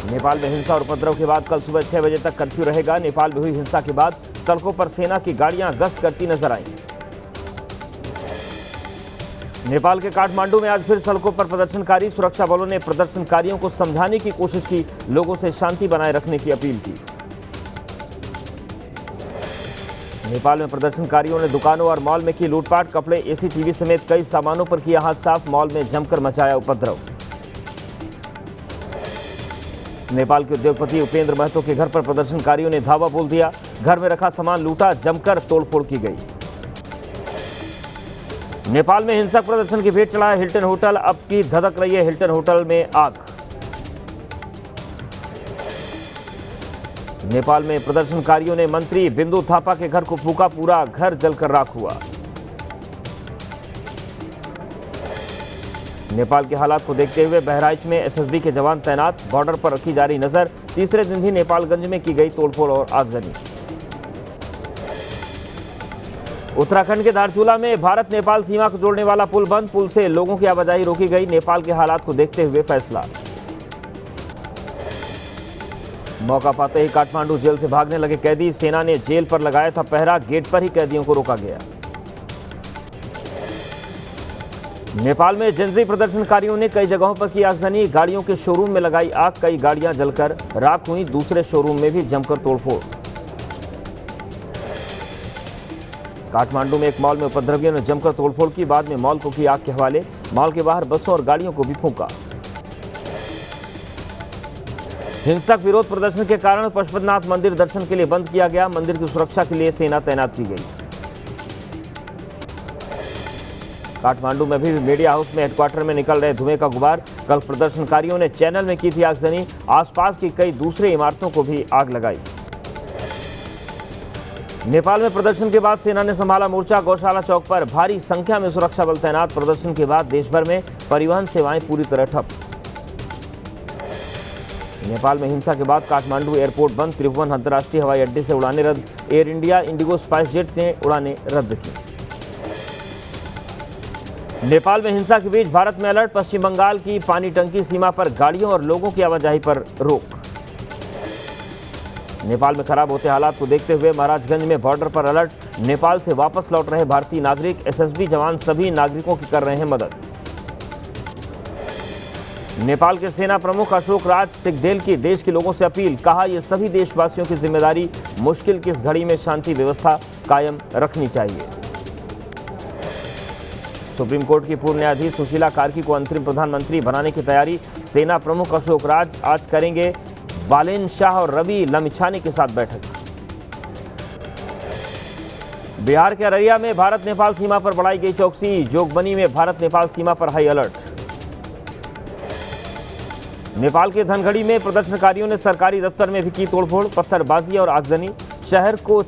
नेपाल में हिंसा और उपद्रव के बाद कल सुबह 6 बजे तक कर्फ्यू रहेगा। नेपाल में हुई हिंसा के बाद सड़कों पर सेना की गाड़ियां गश्त करती नजर आईं। नेपाल के काठमांडू में आज फिर सड़कों पर प्रदर्शनकारी, सुरक्षा बलों ने प्रदर्शनकारियों को समझाने की कोशिश की, लोगों से शांति बनाए रखने की अपील की। नेपाल में प्रदर्शनकारियों ने दुकानों और मॉल में की लूटपाट, कपड़े, एसी, टीवी समेत कई सामानों पर किया हाथ साफ, मॉल में जमकर मचाया उपद्रव। नेपाल के उद्योगपति उपेंद्र महतो के घर पर प्रदर्शनकारियों ने धावा बोल दिया, घर में रखा सामान लूटा, जमकर तोड़फोड़ की गई। नेपाल में हिंसक प्रदर्शन की भेंट चढ़ा हिल्टन होटल, अब की धधक रही है हिल्टन होटल में आग। नेपाल में प्रदर्शनकारियों ने मंत्री बिंदु थापा के घर को फूंका, पूरा घर जलकर राख हुआ। नेपाल के हालात को देखते हुए बहराइच में एसएसबी के जवान तैनात, बॉर्डर पर रखी जा रही नजर। तीसरे दिन भी नेपालगंज में की गई तोड़फोड़ और आगजनी। उत्तराखंड के धारचूला में भारत नेपाल सीमा को जोड़ने वाला पुल बंद, पुल से लोगों की आवाजाही रोकी गई। नेपाल के हालात को देखते हुए फैसला। मौका पाते ही काठमांडू जेल से भागने लगे कैदी, सेना ने जेल पर लगाया था पहरा, गेट पर ही कैदियों को रोका गया। नेपाल में जेंजी प्रदर्शनकारियों ने कई जगहों पर की आगजनी, गाड़ियों के शोरूम में लगाई आग, कई गाड़ियां जलकर राख हुई, दूसरे शोरूम में भी जमकर तोड़फोड़। काठमांडू में एक मॉल में उपद्रवियों ने जमकर तोड़फोड़ की, बाद में मॉल को की आग के हवाले, मॉल के बाहर बसों और गाड़ियों को भी फूंका। हिंसक विरोध प्रदर्शन के कारण पशुपतिनाथ मंदिर दर्शन के लिए बंद किया गया, मंदिर की सुरक्षा के लिए सेना तैनात की गई। काठमांडू में भी मीडिया हाउस में हेडक्वार्टर में निकल रहे धुएं का गुबार, कल प्रदर्शनकारियों ने चैनल में की थी आगजनी, आसपास की कई दूसरी इमारतों को भी आग लगाई। नेपाल में प्रदर्शन के बाद सेना ने संभाला मोर्चा, गौशाला चौक पर भारी संख्या में सुरक्षा बल तैनात। प्रदर्शन के बाद देश भर में परिवहन सेवाएं पूरी तरह ठप। नेपाल में हिंसा के बाद काठमांडू एयरपोर्ट बंद, त्रिभुवन अंतर्राष्ट्रीय हवाई अड्डे से उड़ानें रद्द, air India, Indigo, spice jet ने उड़ानें रद्द की। नेपाल में हिंसा के बीच भारत में अलर्ट, पश्चिम बंगाल की पानी टंकी सीमा पर गाड़ियों और लोगों की आवाजाही पर रोक। नेपाल में खराब होते हालात को देखते हुए महाराजगंज में बॉर्डर पर अलर्ट, नेपाल से वापस लौट रहे भारतीय नागरिक, एसएसबी जवान सभी नागरिकों की कर रहे हैं मदद। नेपाल के सेना प्रमुख अशोक राज सिंघडेल की देश के लोगों से अपील, कहा यह सभी देशवासियों की जिम्मेदारी, मुश्किल की इस घड़ी में शांति व्यवस्था कायम रखनी चाहिए। सुप्रीम कोर्ट की पूर्व न्यायाधीश सुशीला कार्की को अंतरिम प्रधानमंत्री बनाने की तैयारी, सेना प्रमुख अशोक राज आज करेंगे बालेन शाह और रवि लमिछानी के साथ बैठक। बिहार के अररिया में भारत नेपाल सीमा पर बढ़ाई गई चौकसी, जोगबनी में भारत नेपाल सीमा पर हाई अलर्ट। नेपाल के धनगढ़ी में प्रदर्शनकारियों ने सरकारी दफ्तर में भी की तोड़फोड़, पत्थरबाजी और आगजनी, शहर को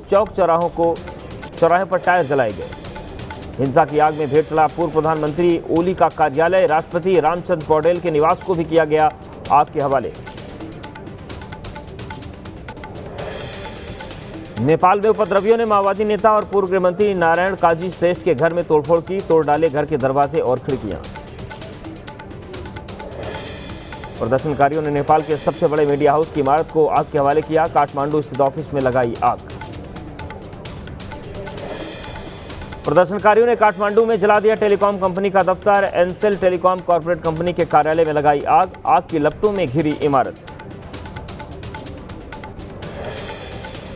चौराहे पर टायर जलाए गए। हिंसा की आग में भेंट चढ़ा पूर्व प्रधानमंत्री ओली का कार्यालय, राष्ट्रपति रामचंद्र पौडेल के निवास को भी किया गया आग के हवाले। नेपाल में उपद्रवियों ने माओवादी नेता और पूर्व गृह मंत्री नारायण काजी श्रेष्ठ के घर में तोड़फोड़ की, तोड़ डाले घर के दरवाजे और खिड़कियां। प्रदर्शनकारियों ने नेपाल के सबसे बड़े मीडिया हाउस की इमारत को आग के हवाले किया, काठमांडू स्थित ऑफिस में लगाई आग। प्रदर्शनकारियों ने काठमांडू में जला दिया टेलीकॉम कंपनी का दफ्तर, एनसेल टेलीकॉम कॉर्पोरेट कंपनी के कार्यालय में लगाई आग, आग की लपटों में घिरी इमारत।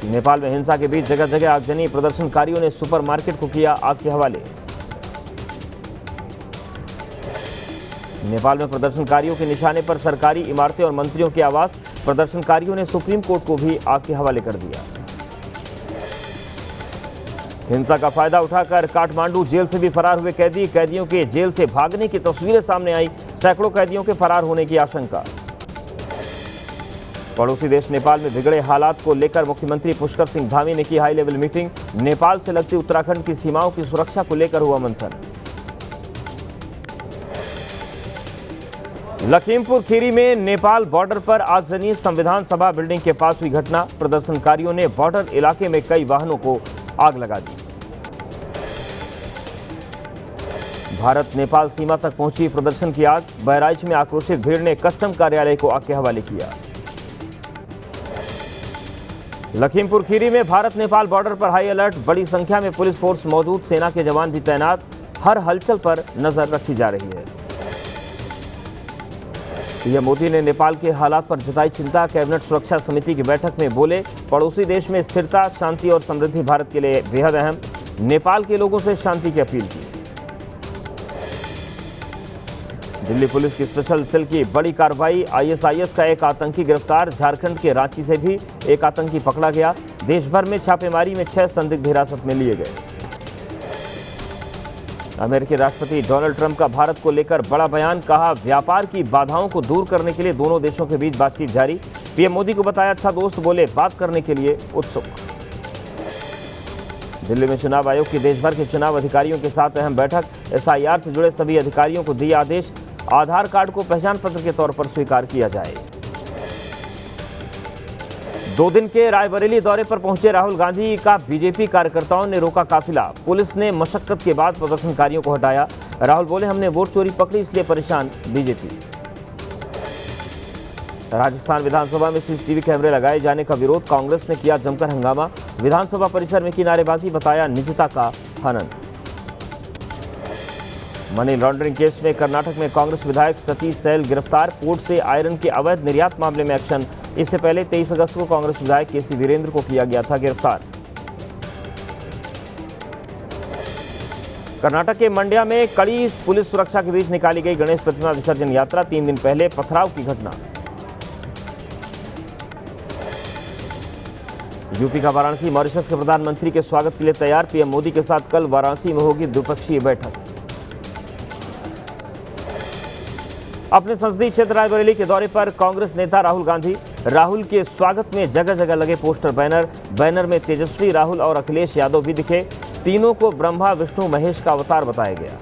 नेपाल में हिंसा के बीच जगह जगह आगजनी, प्रदर्शनकारियों ने सुपरमार्केट को किया आग के हवाले। नेपाल में प्रदर्शनकारियों के निशाने पर सरकारी इमारतें और मंत्रियों के आवास, प्रदर्शनकारियों ने सुप्रीम कोर्ट को भी आग के हवाले कर दिया। हिंसा का फायदा उठाकर काठमांडू जेल से भी फरार हुए कैदी, कैदियों के जेल से भागने की तस्वीरें सामने आई, सैकड़ों कैदियों के फरार होने की आशंका। पड़ोसी देश नेपाल में बिगड़े हालात को लेकर मुख्यमंत्री पुष्कर सिंह धामी ने की हाई लेवल मीटिंग, नेपाल से लगती उत्तराखंड की सीमाओं की सुरक्षा को लेकर हुआ मंथन। लखीमपुर खीरी में नेपाल बॉर्डर पर आगजनी, संविधान सभा बिल्डिंग के पास हुई घटना, प्रदर्शनकारियों ने बॉर्डर इलाके में कई वाहनों को आग लगा दी। भारत नेपाल सीमा तक पहुंची प्रदर्शन की आग, बहराइच में आक्रोशित भीड़ ने कस्टम कार्यालय को आग के हवाले किया। लखीमपुर खीरी में भारत नेपाल बॉर्डर पर हाई अलर्ट, बड़ी संख्या में पुलिस फोर्स मौजूद, सेना के जवान भी तैनात, हर हलचल पर नजर रखी जा रही है। पीएम मोदी ने नेपाल के हालात पर जताई चिंता, कैबिनेट सुरक्षा समिति की बैठक में बोले पड़ोसी देश में स्थिरता, शांति और समृद्धि भारत के लिए बेहद अहम, नेपाल के लोगों से शांति की अपील की। दिल्ली पुलिस की स्पेशल सेल की बड़ी कार्रवाई, आईएसआईएस का एक आतंकी गिरफ्तार, झारखंड के रांची से भी एक आतंकी पकड़ा गया, देश भर में छापेमारी में 6 संदिग्ध हिरासत में लिए गए। अमेरिकी राष्ट्रपति डोनाल्ड ट्रंप का भारत को लेकर बड़ा बयान, कहा व्यापार की बाधाओं को दूर करने के लिए दोनों देशों के बीच बातचीत जारी, पीएम मोदी को बताया अच्छा दोस्त, बोले बात करने के लिए उत्सुक। दिल्ली में चुनाव आयोग की देश भर के चुनाव अधिकारियों के साथ अहम बैठक, एसआईआर से जुड़े सभी अधिकारियों को दिए आदेश, आधार कार्ड को पहचान पत्र के तौर पर स्वीकार किया जाए। 2 दिन के रायबरेली दौरे पर पहुंचे राहुल गांधी का बीजेपी कार्यकर्ताओं ने रोका काफिला, पुलिस ने मशक्कत के बाद प्रदर्शनकारियों को हटाया। राहुल बोले हमने वोट चोरी पकड़ी इसलिए परेशान बीजेपी। राजस्थान विधानसभा में सीसीटीवी कैमरे लगाए जाने का विरोध, कांग्रेस ने किया जमकर हंगामा, विधानसभा परिसर में की नारेबाजी, बताया निजता का हनन। मनी लॉन्ड्रिंग केस में कर्नाटक में कांग्रेस विधायक सतीश सैल गिरफ्तार, पोर्ट से आयरन के अवैध निर्यात मामले में एक्शन। इससे पहले 23 अगस्त को कांग्रेस विधायक केसी वीरेंद्र को किया गया था गिरफ्तार। कर्नाटक के मंड्या में कड़ी पुलिस सुरक्षा के बीच निकाली गई गणेश प्रतिमा विसर्जन यात्रा, 3 दिन पहले पथराव की घटना। यूपी का वाराणसी मॉरिशस के प्रधानमंत्री के स्वागत के लिए तैयार, पीएम मोदी के साथ कल वाराणसी में होगी द्विपक्षीय बैठक। अपने संसदीय क्षेत्र रायबरेली के दौरे पर कांग्रेस नेता राहुल गांधी, राहुल के स्वागत में जगह जगह लगे पोस्टर बैनर में तेजस्वी, राहुल और अखिलेश यादव भी दिखे, तीनों को ब्रह्मा विष्णु महेश का अवतार बताया गया।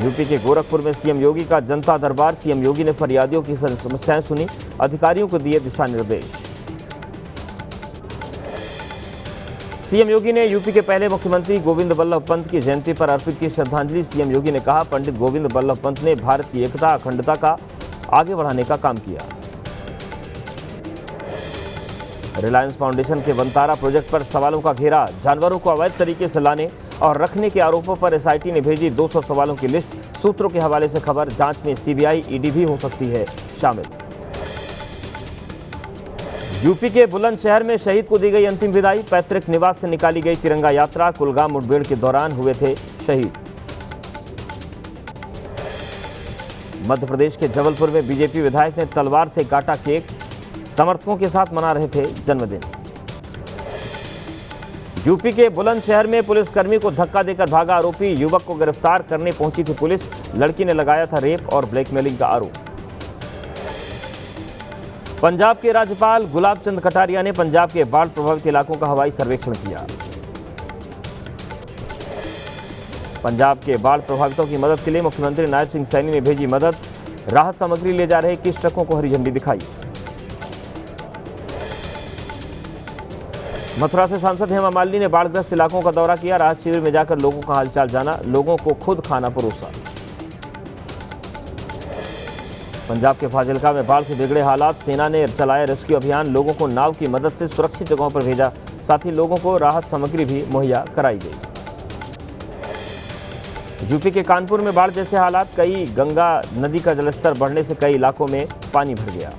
यूपी के गोरखपुर में सीएम योगी का जनता दरबार, सीएम योगी ने फरियादियों की समस्याएं सुनी, अधिकारियों को दिए दिशा निर्देश। सीएम योगी ने यूपी के पहले मुख्यमंत्री गोविंद बल्लभ पंत की जयंती पर अर्पित की श्रद्धांजलि, सीएम योगी ने कहा पंडित गोविंद बल्लभ पंत ने भारत की एकता अखंडता का आगे बढ़ाने का काम किया। रिलायंस फाउंडेशन के वंतारा प्रोजेक्ट पर सवालों का घेरा, जानवरों को अवैध तरीके से लाने और रखने के आरोपों पर एसआईटी ने भेजी 200 सवालों की लिस्ट, सूत्रों के हवाले से खबर, जांच में सीबीआई ईडी भी हो सकती है शामिल। यूपी के बुलंदशहर में शहीद को दी गई अंतिम विदाई, पैतृक निवास से निकाली गई तिरंगा यात्रा, कुलगाम मुठभेड़ के दौरान हुए थे शहीद। मध्य प्रदेश के जबलपुर में बीजेपी विधायक ने तलवार से काटा केक, समर्थकों के साथ मना रहे थे जन्मदिन। यूपी के बुलंदशहर में पुलिसकर्मी को धक्का देकर भागा आरोपी, युवक को गिरफ्तार करने पहुंची थी पुलिस, लड़की ने लगाया था रेप और ब्लैकमेलिंग का आरोप। पंजाब के राज्यपाल गुलाब चंद कटारिया ने पंजाब के बाढ़ प्रभावित इलाकों का हवाई सर्वेक्षण किया। पंजाब के बाढ़ प्रभावितों की मदद के लिए मुख्यमंत्री नायब सिंह सैनी ने भेजी मदद, राहत सामग्री ले जा रहे 21 ट्रकों को हरी झंडी दिखाई। मथुरा से सांसद हेमा मालिनी ने बाढ़ग्रस्त इलाकों का दौरा किया, राहत शिविर में जाकर लोगों का हालचाल जाना, लोगों को खुद खाना परोसा। पंजाब के फाजिल्का में बाढ़ से बिगड़े हालात, सेना ने चलाया रेस्क्यू अभियान, लोगों को नाव की मदद से सुरक्षित जगहों पर भेजा, साथ ही लोगों को राहत सामग्री भी मुहैया कराई गई। यूपी के कानपुर में बाढ़ जैसे हालात, कई गंगा नदी का जलस्तर बढ़ने से कई इलाकों में पानी भर गया।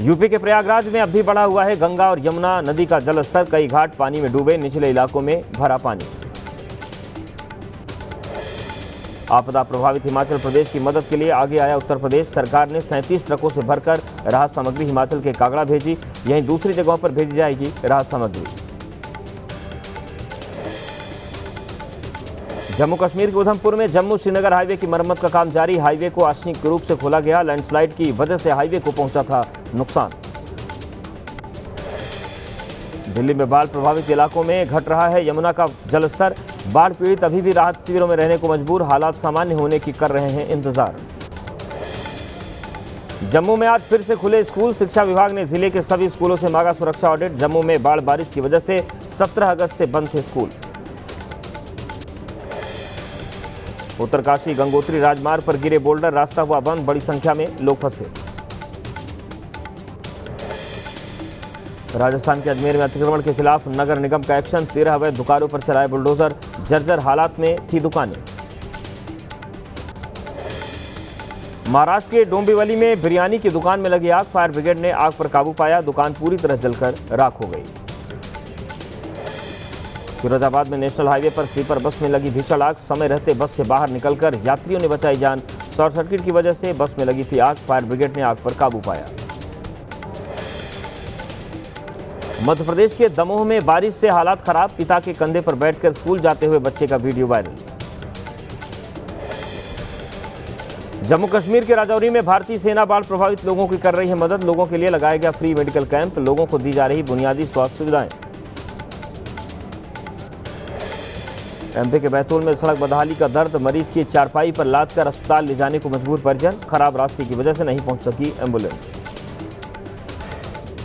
यूपी के प्रयागराज में अब भी बढ़ा हुआ है गंगा और यमुना नदी का जलस्तर, कई घाट पानी में डूबे, निचले इलाकों में भरा पानी। आपदा प्रभावित हिमाचल प्रदेश की मदद के लिए आगे आया उत्तर प्रदेश, सरकार ने 37 ट्रकों से भरकर राहत सामग्री हिमाचल के कागड़ा भेजी, यहीं दूसरी जगहों पर भेजी जाएगी राहत सामग्री। जम्मू कश्मीर के उधमपुर में जम्मू श्रीनगर हाईवे की मरम्मत का काम जारी, हाईवे को आंशिक रूप से खोला गया, लैंडस्लाइड की वजह से हाईवे को पहुंचा था नुकसान। दिल्ली में बाढ़ प्रभावित इलाकों में घट रहा है यमुना का जलस्तर, बाढ़ पीड़ित अभी भी राहत शिविरों में रहने को मजबूर, हालात सामान्य होने की कर रहे हैं इंतजार। जम्मू में आज फिर से खुले स्कूल, शिक्षा विभाग ने जिले के सभी स्कूलों से मांगा सुरक्षा ऑडिट, जम्मू में बाढ़ बारिश की वजह से 17 अगस्त से बंद थे स्कूल। उत्तरकाशी गंगोत्री राजमार्ग पर गिरे बोल्डर, रास्ता हुआ बंद, बड़ी संख्या में लोग फंसे। राजस्थान के अजमेर में अतिक्रमण के खिलाफ नगर निगम का एक्शन, 13 अवैध दुकानों पर चलाए बुलडोजर, जर्जर हालात में थी दुकानें। महाराष्ट्र के डोंबिवली में बिरयानी की दुकान में लगी आग, फायर ब्रिगेड ने आग पर काबू पाया, दुकान पूरी तरह जलकर राख हो गई। फिरोजाबाद में नेशनल हाईवे पर स्लीपर बस में लगी भीषण आग, समय रहते बस से बाहर निकलकर यात्रियों ने बचाई जान, शॉर्ट सर्किट की वजह से बस में लगी थी आग, फायर ब्रिगेड ने आग पर काबू पाया। मध्य प्रदेश के दमोह में बारिश से हालात खराब, पिता के कंधे पर बैठकर स्कूल जाते हुए बच्चे का वीडियो वायरल। जम्मू कश्मीर के राजौरी में भारतीय सेना बाढ़ प्रभावित लोगों की कर रही है मदद, लोगों के लिए लगाया गया फ्री मेडिकल कैंप, लोगों को दी जा रही बुनियादी स्वास्थ्य सुविधाएं। एमपी के बैतूल में सड़क बदहाली का दर्द, मरीज की चारपाई पर लादकर अस्पताल ले जाने को मजबूर परिजन, खराब रास्ते की वजह से नहीं पहुंच सकी एम्बुलेंस।